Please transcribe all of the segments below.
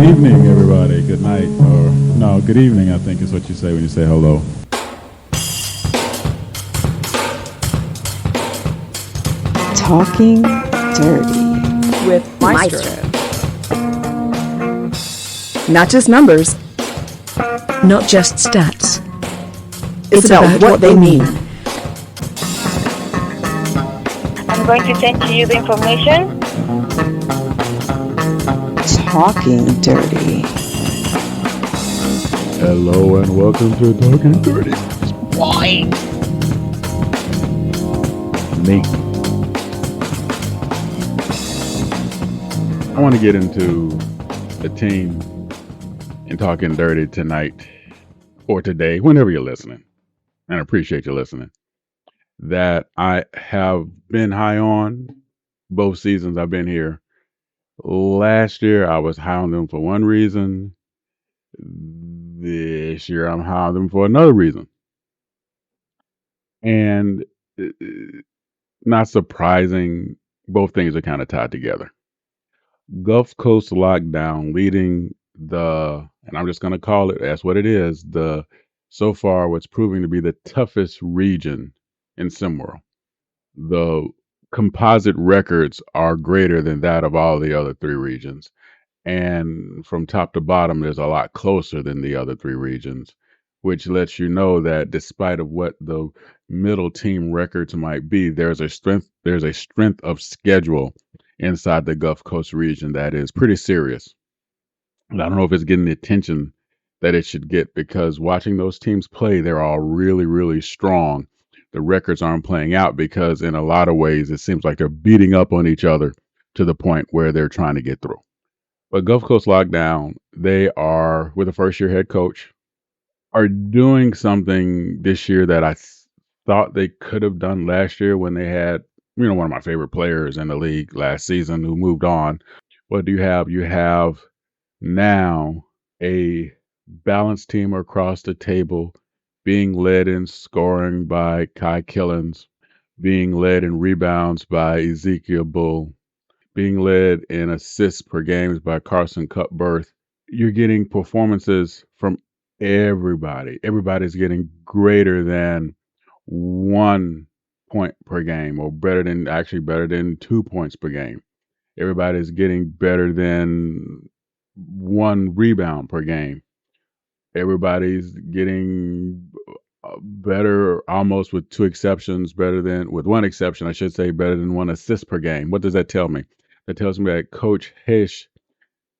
evening, everybody. Good night. Or, no, good evening, I think is what you say when you say hello. Talking Dirty with Maestro. Not just numbers. Not just stats. It's about what they mean. I'm going to send to you the information. Talking Dirty. Hello and welcome to Talking Dirty. Why? Me. I want to get into the team and Talking Dirty tonight or today, whenever you're listening. And I appreciate you listening. That I have been high on both seasons I've been here. Last year, I was high on them for one reason. This year, I'm high on them for another reason. And not surprising, both things are kind of tied together. Gulf Coast lockdown leading and I'm just going to call it, that's what it is, so far what's proving to be the toughest region in SimWorld. The composite records are greater than that of all the other three regions. And from top to bottom, there's a lot closer than the other three regions, which lets you know that despite of what the middle team records might be, there's a strength of schedule inside the Gulf Coast region that is pretty serious. And I don't know if it's getting the attention that it should get, because watching those teams play, they're all really, really strong. The records aren't playing out because in a lot of ways, it seems like they're beating up on each other to the point where they're trying to get through. But Gulf Coast Lockdown, they are, with a first-year head coach, are doing something this year that I thought they could have done last year when they had, one of my favorite players in the league last season who moved on. What do you have? You have now a balanced team across the table, being led in scoring by Kai Killens, being led in rebounds by Ezekiel Bull, being led in assists per games by Carson Cutbirth. You're getting performances from everybody. Everybody's getting greater than 1 point per game, or better than 2 points per game. Everybody's getting better than 1 rebound per game. Everybody's getting better, almost with with one exception, I should say, better than 1 assist per game. What does that tell me? That tells me that Coach Hesh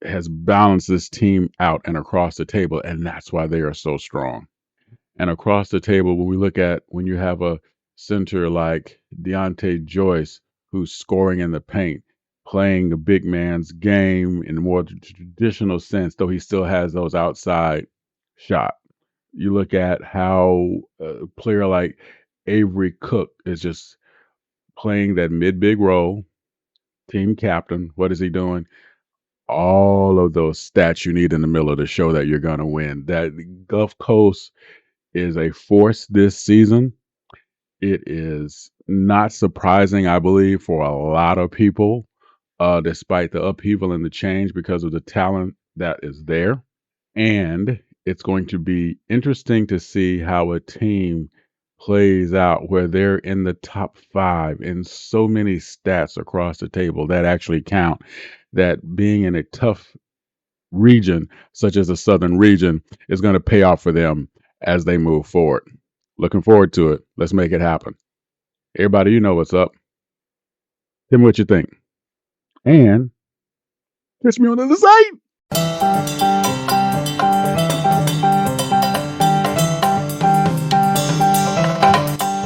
has balanced this team out and across the table, and that's why they are so strong. And across the table, when you have a center like Deontay Joyce, who's scoring in the paint, playing the big man's game in a more traditional sense, though he still has those outside shot. You look at how a player like Avery Cook is just playing that mid-big role, team captain. What is he doing? All of those stats you need in the middle to show that you're going to win. That Gulf Coast is a force this season. It is not surprising, I believe, for a lot of people, despite the upheaval and the change, because of the talent that is there. And it's going to be interesting to see how a team plays out where they're in the top 5 in so many stats across the table that actually count, that being in a tough region, such as the Southern region, is going to pay off for them as they move forward. Looking forward to it. Let's make it happen. Everybody, you know what's up. Tell me what you think. And catch me on the other side.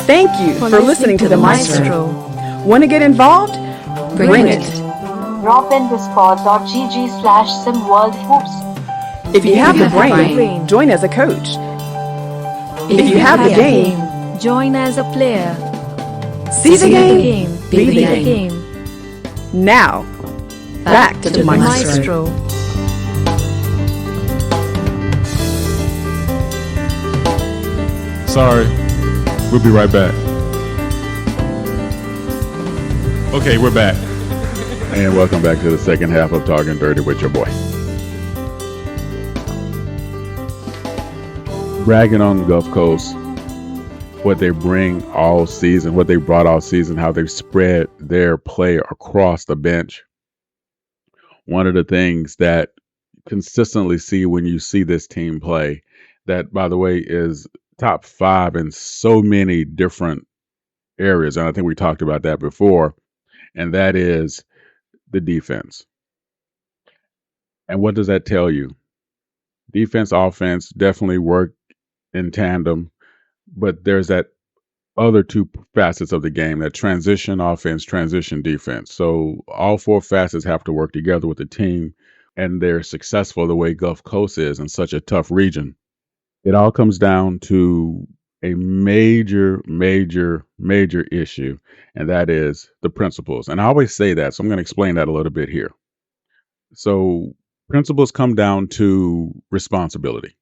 Thank you for listening to the Maestro. Want to get involved? Bring it. Drop in discord.gg/SimWorld Hoops. If you have the brain, join as a coach. If you have the game, join as a player. See the game, be the the game. Now, back to the Maestro. Sorry. We'll be right back. Okay, we're back. And welcome back to the second half of Talking Dirty with your boy. bragging on Gulf Coast, what they bring all season, what they brought all season, how they've spread their play across the bench. One of the things that consistently see when you see this team play, that by the way is top 5 in so many different areas, and I think we talked about that before, and that is the defense. And what does that tell you? Defense, offense definitely work in tandem, but there's that other two facets of the game, that transition offense, transition defense. So all 4 facets have to work together with the team, and they're successful the way Gulf Coast is in such a tough region. It all comes down to a major issue, and that is the principles. And I always say that, so I'm going to explain that a little bit here. So principles come down to responsibility.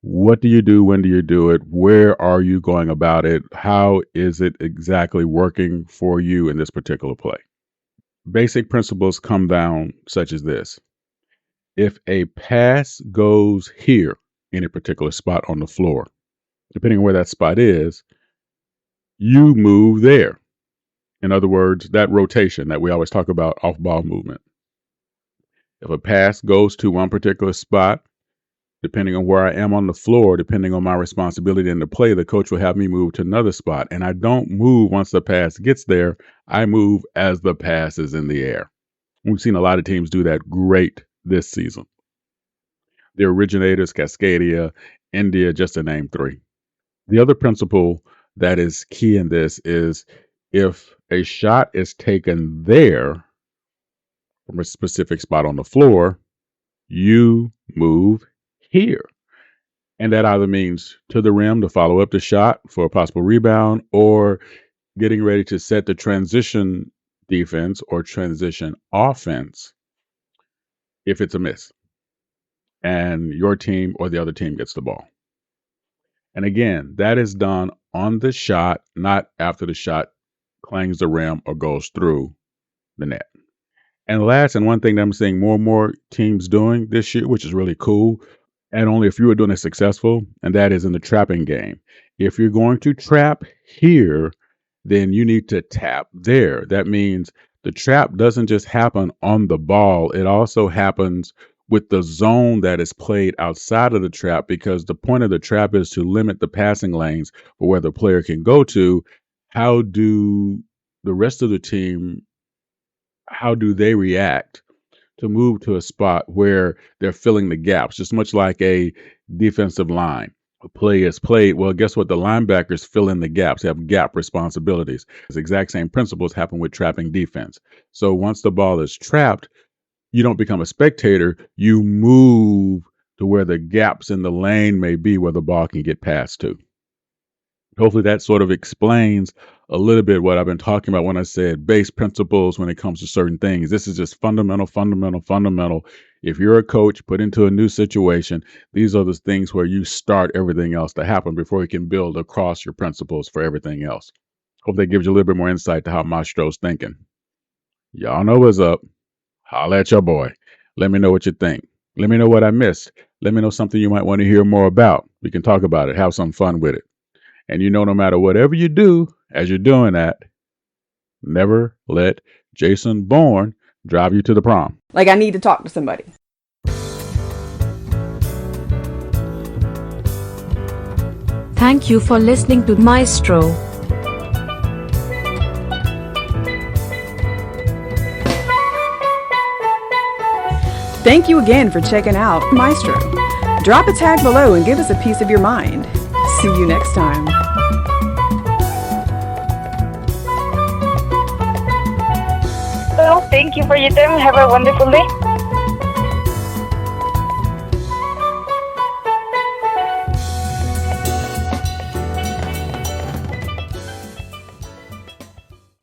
What do you do? When do you do it? Where are you going about it? How is it exactly working for you in this particular play? Basic principles come down such as this. If a pass goes here in a particular spot on the floor, depending on where that spot is, you move there. In other words, that rotation that we always talk about, off-ball movement. If a pass goes to one particular spot, depending on where I am on the floor, depending on my responsibility in the play, the coach will have me move to another spot. And I don't move once the pass gets there. I move as the pass is in the air. We've seen a lot of teams do that great this season. The originators, Cascadia, India, just to name 3. The other principle that is key in this is if a shot is taken there from a specific spot on the floor, you move here. And that either means to the rim to follow up the shot for a possible rebound, or getting ready to set the transition defense or transition offense if it's a miss and your team or the other team gets the ball. And again, that is done on the shot, not after the shot clangs the rim or goes through the net. And last, and one thing that I'm seeing more and more teams doing this year, which is really cool, and only a few are doing it successful, and that is in the trapping game. If you're going to trap here, then you need to tap there. That means the trap doesn't just happen on the ball. It also happens with the zone that is played outside of the trap, because the point of the trap is to limit the passing lanes for where the player can go to. How do the rest of the team, how do they react to move to a spot where they're filling the gaps, just much like a defensive line? A play is played. Well, guess what? The linebackers fill in the gaps. They have gap responsibilities. The exact same principles happen with trapping defense. So once the ball is trapped, you don't become a spectator. You move to where the gaps in the lane may be, where the ball can get passed to. Hopefully that sort of explains a little bit what I've been talking about when I said base principles when it comes to certain things. This is just fundamental. If you're a coach put into a new situation, these are the things where you start everything else to happen before you can build across your principles for everything else. Hope that gives you a little bit more insight to how Maestro's thinking. Y'all know what's up. Holla at your boy. Let me know what you think. Let me know what I missed. Let me know something you might want to hear more about. We can talk about it. Have some fun with it. And no matter whatever you do, as you're doing that, never let Jason Bourne drive you to the prom. Like I need to talk to somebody. Thank you for listening to Maestro. Thank you again for checking out Maestro. Drop a tag below and give us a piece of your mind. See you next time. Well, thank you for your time. Have a wonderful day.